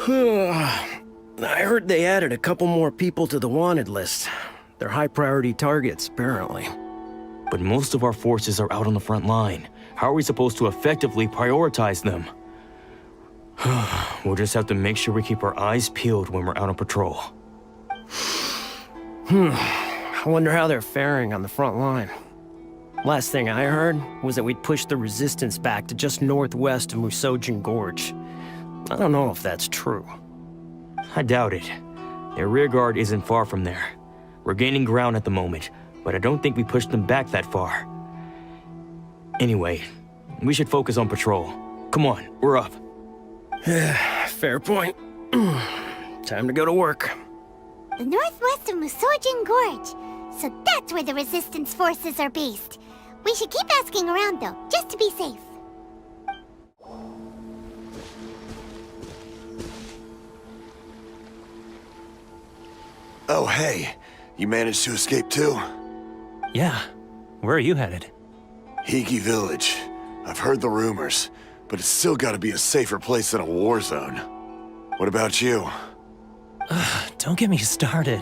I heard they added a couple more people to the wanted list. They're high-priority targets, apparently. But most of our forces are out on the front line. How are we supposed to effectively prioritize them? We'll just have to make sure we keep our eyes peeled when we're out on patrol. I wonder how they're faring on the front line. Last thing I heard was that we'd pushed the resistance back to just northwest of Musojin Gorge. I don't know if that's true. I doubt it. Their rearguard isn't far from there. We're gaining ground at the moment, but I don't think we pushed them back that far. Anyway, we should focus on patrol. Come on, we're up. Fair point. Time to go to work. The northwest of Musojin Gorge. So that's where the resistance forces are based. We should keep asking around though, just to be safe. Oh, hey. You managed to escape too? Yeah. Where are you headed? Hiki Village. I've heard the rumors, but it's still gotta be a safer place than a war zone. What about you? Don't get me started.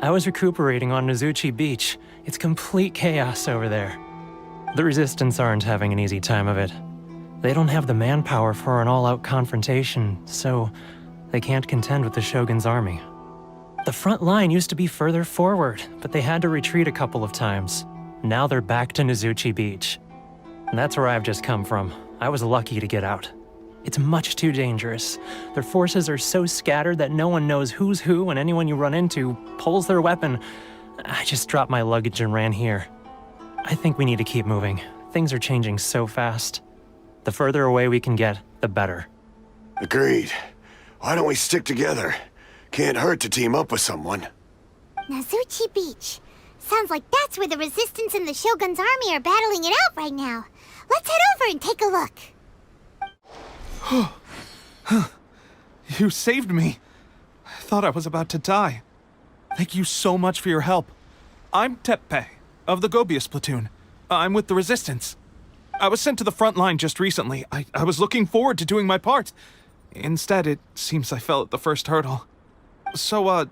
I was recuperating on Nozuchi Beach. It's complete chaos over there. The Resistance aren't having an easy time of it. They don't have the manpower for an all-out confrontation, so they can't contend with the Shogun's army. The front line used to be further forward, but they had to retreat a couple of times. Now they're back to Nozuchi Beach. And that's where I've just come from. I was lucky to get out. It's much too dangerous. Their forces are so scattered that no one knows who's who, and anyone you run into pulls their weapon. I just dropped my luggage and ran here. I think we need to keep moving. Things are changing so fast. The further away we can get, the better. Agreed. Why don't we stick together? Can't hurt to team up with someone. Nozuchi Beach. Sounds like that's where the Resistance and the Shogun's army are battling it out right now. Let's head over and take a look. You saved me. I thought I was about to die. Thank you so much for your help. I'm Teppei, of the Gobius platoon. I'm with the Resistance. I was sent to the front line just recently. I was looking forward to doing my part. Instead, it seems I fell at the first hurdle. So,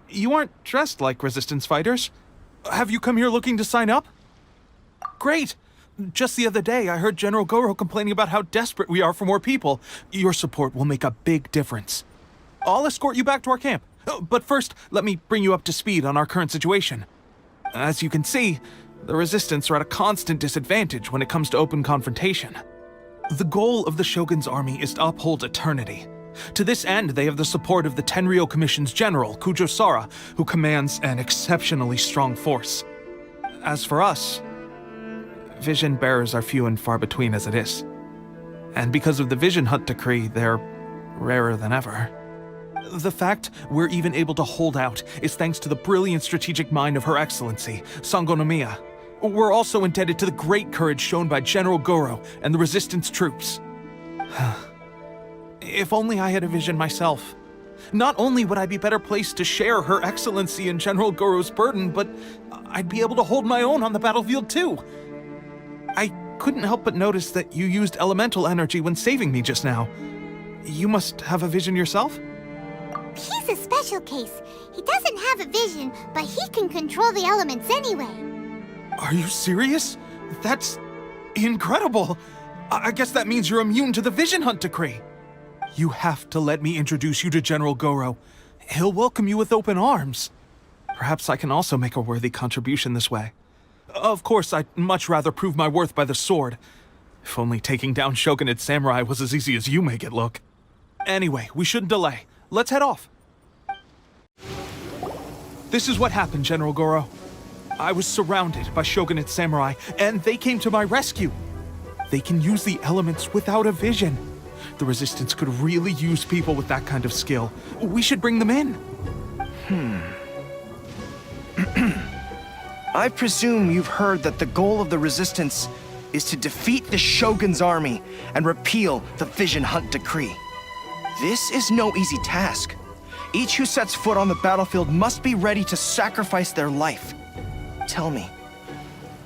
you aren't dressed like Resistance fighters? Have you come here looking to sign up? Great! Just the other day, I heard General Goro complaining about how desperate we are for more people. Your support will make a big difference. I'll escort you back to our camp. But first, let me bring you up to speed on our current situation. As you can see, the Resistance are at a constant disadvantage when it comes to open confrontation. The goal of the Shogun's army is to uphold eternity. To this end, they have the support of the Tenryou Commission's general, Kujo Sara, who commands an exceptionally strong force. As for us, vision bearers are few and far between as it is. And because of the Vision Hunt decree, they're rarer than ever. The fact we're even able to hold out is thanks to the brilliant strategic mind of Her Excellency, Sango no Miya. We're also indebted to the great courage shown by General Goro and the Resistance troops. If only I had a vision myself. Not only would I be better placed to share Her Excellency and General Goro's burden, but I'd be able to hold my own on the battlefield too. I couldn't help but notice that you used elemental energy when saving me just now. You must have a vision yourself? He's a special case. He doesn't have a vision, but he can control the elements anyway. Are you serious? That's incredible. I guess that means you're immune to the Vision Hunt decree. You have to let me introduce you to General Goro. He'll welcome you with open arms. Perhaps I can also make a worthy contribution this way. Of course, I'd much rather prove my worth by the sword. If only taking down Shogunate samurai was as easy as you make it look. Anyway, we shouldn't delay. Let's head off. This is what happened, General Goro. I was surrounded by Shogunate samurai, and they came to my rescue. They can use the elements without a vision. The Resistance could really use people with that kind of skill. We should bring them in. I presume you've heard that the goal of the Resistance is to defeat the Shogun's army and repeal the Vision Hunt decree. This is no easy task. Each who sets foot on the battlefield must be ready to sacrifice their life. Tell me,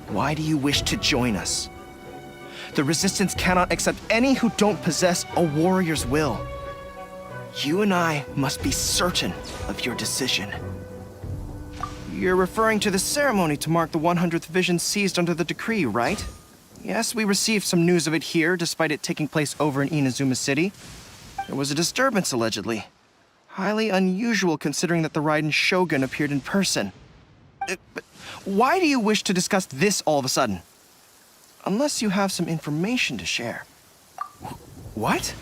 why do you wish to join us? The Resistance cannot accept any who don't possess a warrior's will. You and I must be certain of your decision. You're referring to the ceremony to mark the 100th vision seized under the decree, right? Yes, we received some news of it here, despite it taking place over in Inazuma City. There was a disturbance, allegedly. Highly unusual considering that the Raiden Shogun appeared in person. But why do you wish to discuss this all of a sudden? Unless you have some information to share. What?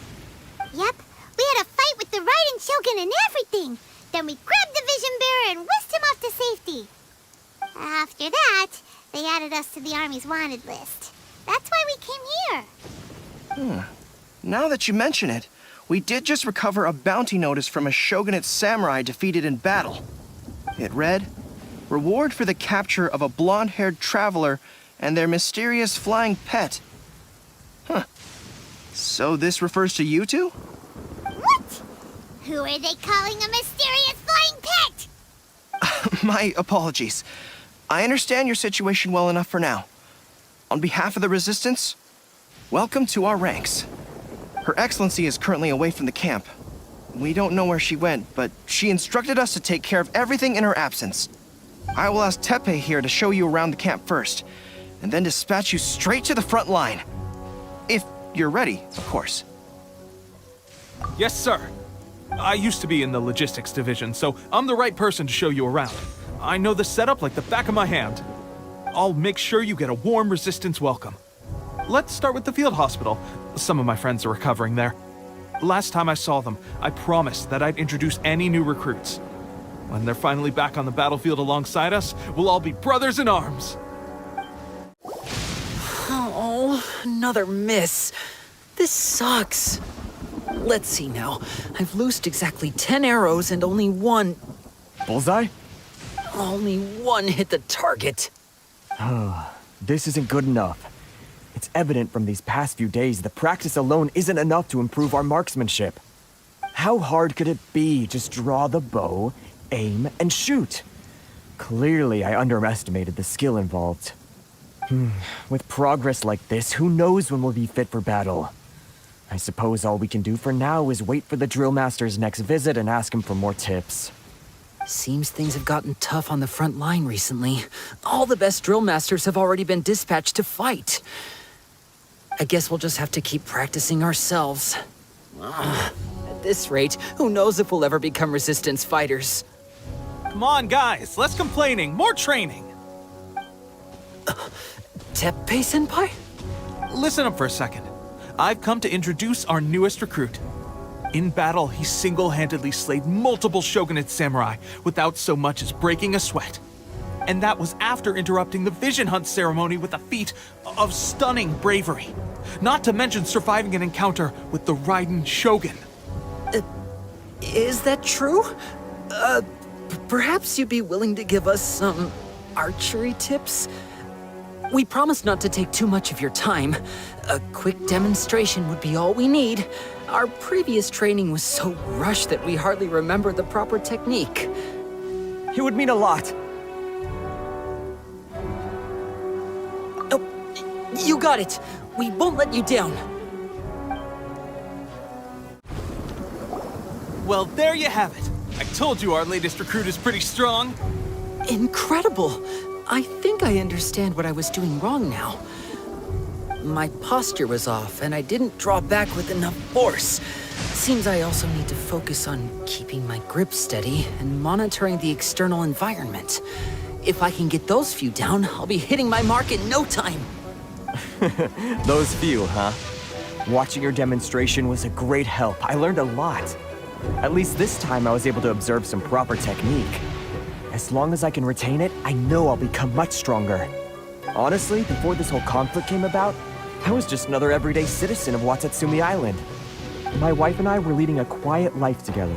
Yep, we had a fight with the Raiden Shogun and everything. Then we grabbed the Vision Bearer and whisked him off to safety. After that, they added us to the Army's wanted list. That's why we came here. Now that you mention it, we did just recover a bounty notice from a shogunate samurai defeated in battle. It read, "Reward for the capture of a blonde-haired traveler and their mysterious flying pet." So this refers to you two? What? Who are they calling a mysterious flying pet? My apologies. I understand your situation well enough for now. On behalf of the Resistance, welcome to our ranks. Her Excellency is currently away from the camp. We don't know where she went, but she instructed us to take care of everything in her absence. I will ask Teppei here to show you around the camp first, and then dispatch you straight to the front line. If you're ready, of course. Yes, sir. I used to be in the logistics division, so I'm the right person to show you around. I know the setup like the back of my hand. I'll make sure you get a warm Resistance welcome. Let's start with the field hospital. Some of my friends are recovering there. Last time I saw them, I promised that I'd introduce any new recruits. When they're finally back on the battlefield alongside us, we'll all be brothers in arms. Oh, another miss. This sucks. Let's see now. I've loosed exactly 10 arrows and only one Bullseye? hit the target. This isn't good enough. It's evident from these past few days that practice alone isn't enough to improve our marksmanship. How hard could it be? Just draw the bow, aim, and shoot. Clearly, I underestimated the skill involved. With progress like this, who knows when we'll be fit for battle? I suppose all we can do for now is wait for the drill master's next visit and ask him for more tips. Seems things have gotten tough on the front line recently. All the best drill masters have already been dispatched to fight. I guess we'll just have to keep practicing ourselves. At this rate, who knows if we'll ever become Resistance fighters. Come on, guys, less complaining, more training. Teppei-senpai? Listen up for a second. I've come to introduce our newest recruit. In battle, he single-handedly slayed multiple shogunate samurai without so much as breaking a sweat. And that was after interrupting the vision hunt ceremony with a feat of stunning bravery. Not to mention surviving an encounter with the Raiden Shogun. Is that true? Perhaps you'd be willing to give us some archery tips? We promise not to take too much of your time. A quick demonstration would be all we need. Our previous training was so rushed that we hardly remember the proper technique. It would mean a lot. Oh, you got it. We won't let you down. Well, there you have it. I told you our latest recruit is pretty strong. Incredible. I think I understand what I was doing wrong now. My posture was off, and I didn't draw back with enough force. Seems I also need to focus on keeping my grip steady and monitoring the external environment. If I can get those few down, I'll be hitting my mark in no time. Those few, huh? Watching your demonstration was a great help. I learned a lot. At least this time I was able to observe some proper technique. As long as I can retain it, I know I'll become much stronger. Honestly, before this whole conflict came about, I was just another everyday citizen of Watatsumi Island. My wife and I were leading a quiet life together.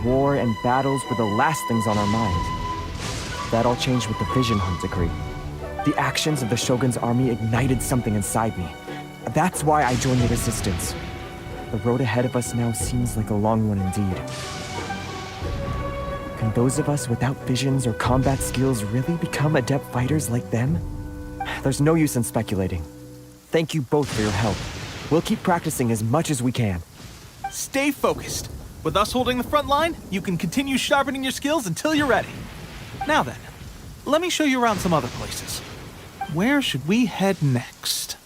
War and battles were the last things on our mind. That all changed with the Vision Hunt decree. The actions of the Shogun's army ignited something inside me. That's why I joined the Resistance. The road ahead of us now seems like a long one indeed. Can those of us without visions or combat skills really become adept fighters like them? There's no use in speculating. Thank you both for your help. We'll keep practicing as much as we can. Stay focused. With us holding the front line, you can continue sharpening your skills until you're ready. Now then, let me show you around some other places. Where should we head next?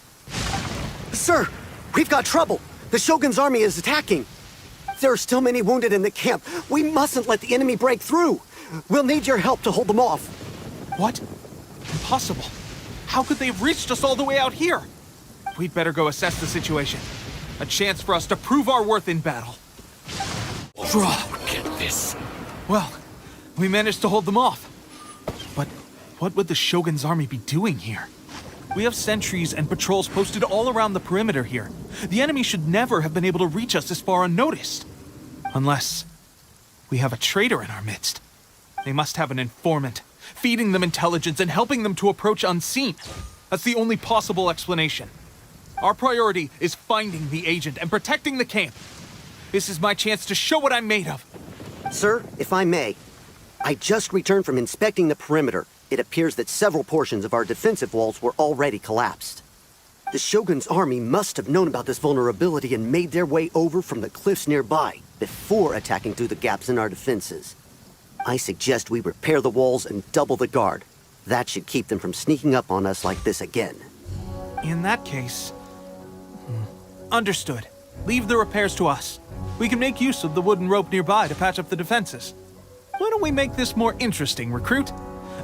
Sir, we've got trouble. The Shogun's army is attacking. There are still many wounded in the camp. We mustn't let the enemy break through. We'll need your help to hold them off. What? Impossible. How could they have reached us all the way out here? We'd better go assess the situation. A chance for us to prove our worth in battle. Get this. Well, we managed to hold them off. But what would the Shogun's army be doing here? We have sentries and patrols posted all around the perimeter here. The enemy should never have been able to reach us this far unnoticed. Unless we have a traitor in our midst. They must have an informant, feeding them intelligence and helping them to approach unseen. That's the only possible explanation. Our priority is finding the agent and protecting the camp. This is my chance to show what I'm made of. Sir, if I may, I just returned from inspecting the perimeter. It appears that several portions of our defensive walls were already collapsed. The Shogun's army must have known about this vulnerability and made their way over from the cliffs nearby before attacking through the gaps in our defenses. I suggest we repair the walls and double the guard. That should keep them from sneaking up on us like this again. In that case... Understood. Leave the repairs to us. We can make use of the wooden rope nearby to patch up the defenses. Why don't we make this more interesting, recruit?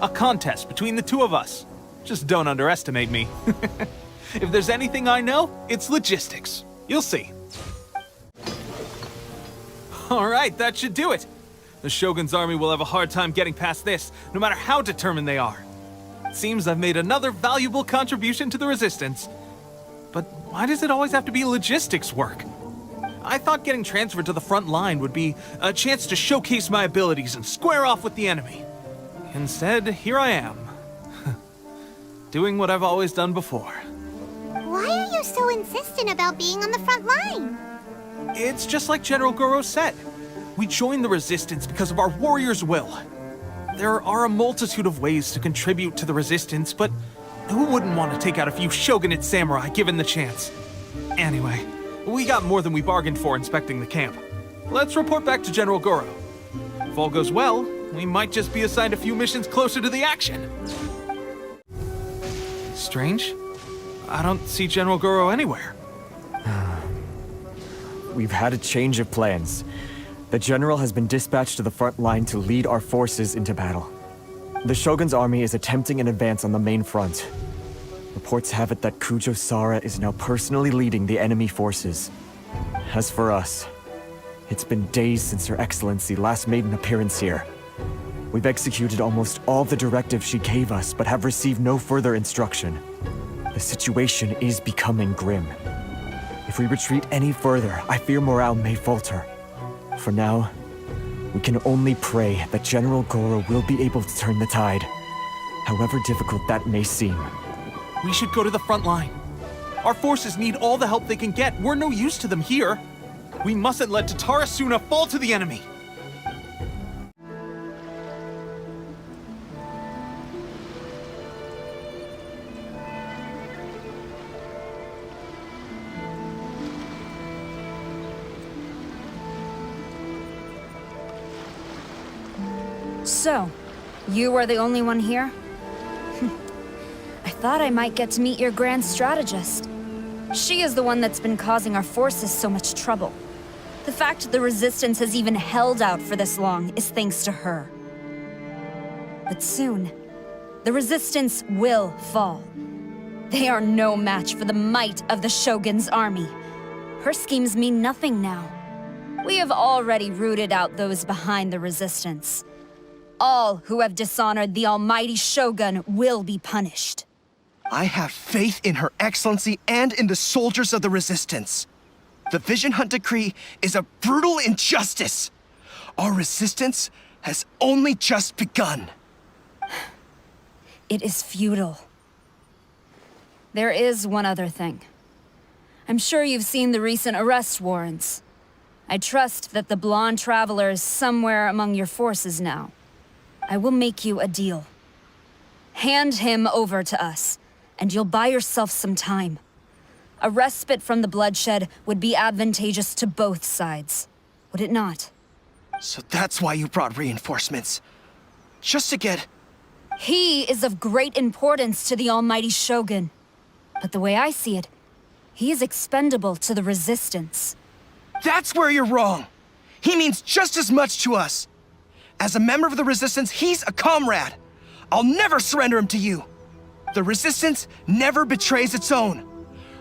A contest between the two of us. Just don't underestimate me. If there's anything I know, it's logistics. You'll see. All right, that should do it. The Shogun's army will have a hard time getting past this, no matter how determined they are. It seems I've made another valuable contribution to the resistance. But why does it always have to be logistics work? I thought getting transferred to the front line would be a chance to showcase my abilities and square off with the enemy. Instead, here I am. Doing what I've always done before. Why are you so insistent about being on the front line? It's just like General Goro said. We joined the resistance because of our warrior's will. There are a multitude of ways to contribute to the resistance, but who wouldn't want to take out a few shogunate samurai given the chance? Anyway, we got more than we bargained for inspecting the camp. Let's report back to General Goro. If all goes well, we might just be assigned a few missions closer to the action. Strange. I don't see General Goro anywhere. We've had a change of plans. The general has been dispatched to the front line to lead our forces into battle. The Shogun's army is attempting an advance on the main front. Reports have it that Kujo Sara is now personally leading the enemy forces. As for us, it's been days since Her Excellency last made an appearance here. We've executed almost all the directives she gave us, but have received no further instruction. The situation is becoming grim. If we retreat any further, I fear morale may falter. For now, we can only pray that General Goro will be able to turn the tide, however difficult that may seem. We should go to the front line. Our forces need all the help they can get. We're no use to them here. We mustn't let Tatarasuna fall to the enemy. So, you are the only one here? I thought I might get to meet your grand strategist. She is the one that's been causing our forces so much trouble. The fact the Resistance has even held out for this long is thanks to her. But soon, the Resistance will fall. They are no match for the might of the Shogun's army. Her schemes mean nothing now. We have already rooted out those behind the Resistance. All who have dishonored the almighty Shogun will be punished. I have faith in Her Excellency and in the soldiers of the Resistance. The Vision Hunt Decree is a brutal injustice. Our resistance has only just begun. It is futile. There is one other thing. I'm sure you've seen the recent arrest warrants. I trust that the blonde traveler is somewhere among your forces now. I will make you a deal. Hand him over to us, and you'll buy yourself some time. A respite from the bloodshed would be advantageous to both sides. would it not? So that's why you brought reinforcements. Just to get... He is of great importance to the almighty Shogun. But the way I see it, he is expendable to the Resistance. That's where you're wrong. He means just as much to us. As a member of the Resistance, he's a comrade. I'll never surrender him to you. The Resistance never betrays its own.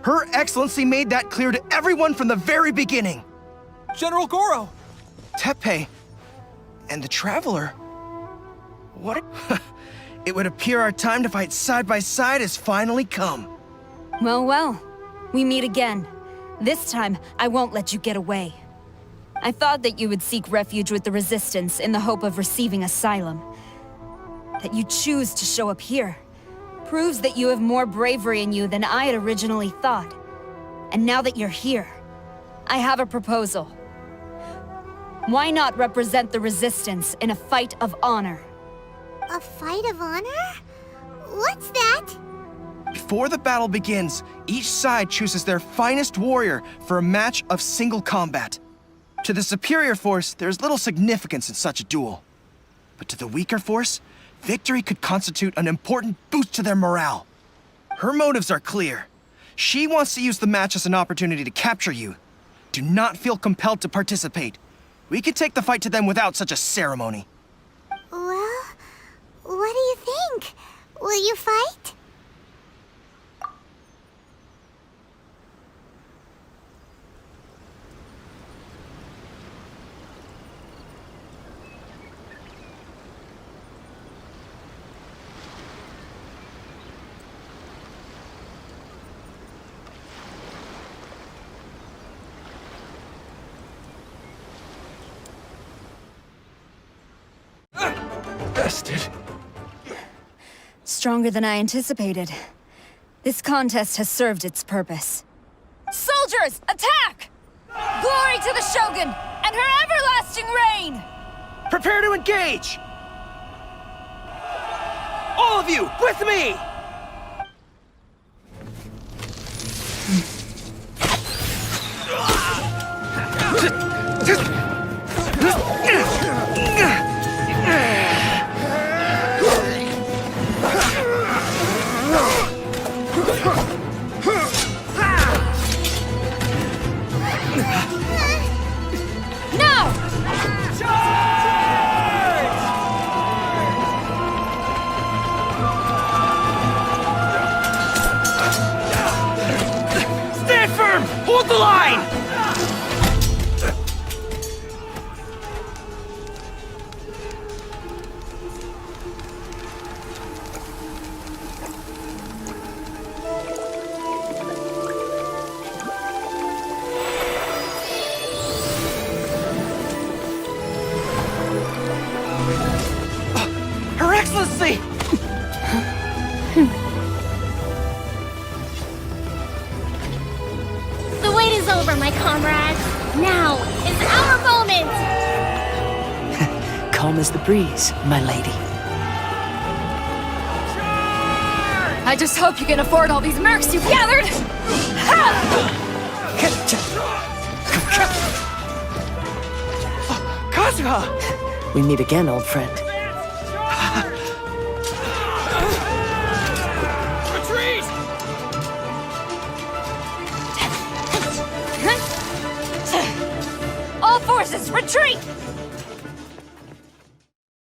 Her Excellency made that clear to everyone from the very beginning. General Goro! Teppei and the Traveler. What? It would appear our time to fight side by side has finally come. Well, well. We meet again. This time, I won't let you get away. I thought that you would seek refuge with the Resistance in the hope of receiving asylum. That you choose to show up here proves that you have more bravery in you than I had originally thought. And now that you're here, I have a proposal. Why not represent the Resistance in a fight of honor? A fight of honor? What's that? Before the battle begins, each side chooses their finest warrior for a match of single combat. To the superior force, there's little significance in such a duel. But to the weaker force, victory could constitute an important boost to their morale. Her motives are clear. She wants to use the match as an opportunity to capture you. Do not feel compelled to participate. We could take the fight to them without such a ceremony. Well, what do you think? Will you fight? Bested. Stronger than I anticipated. This contest has served its purpose. Soldiers, attack! Glory to the Shogun and her everlasting reign! Prepare to engage! All of you, with me! Hold the line! Her Excellency! The wait is over, my comrades. Now is our moment! Calm as the breeze, my lady. I just hope you can afford all these mercs you've gathered! Kazuha! We meet again, old friend. Retreat! All forces, retreat!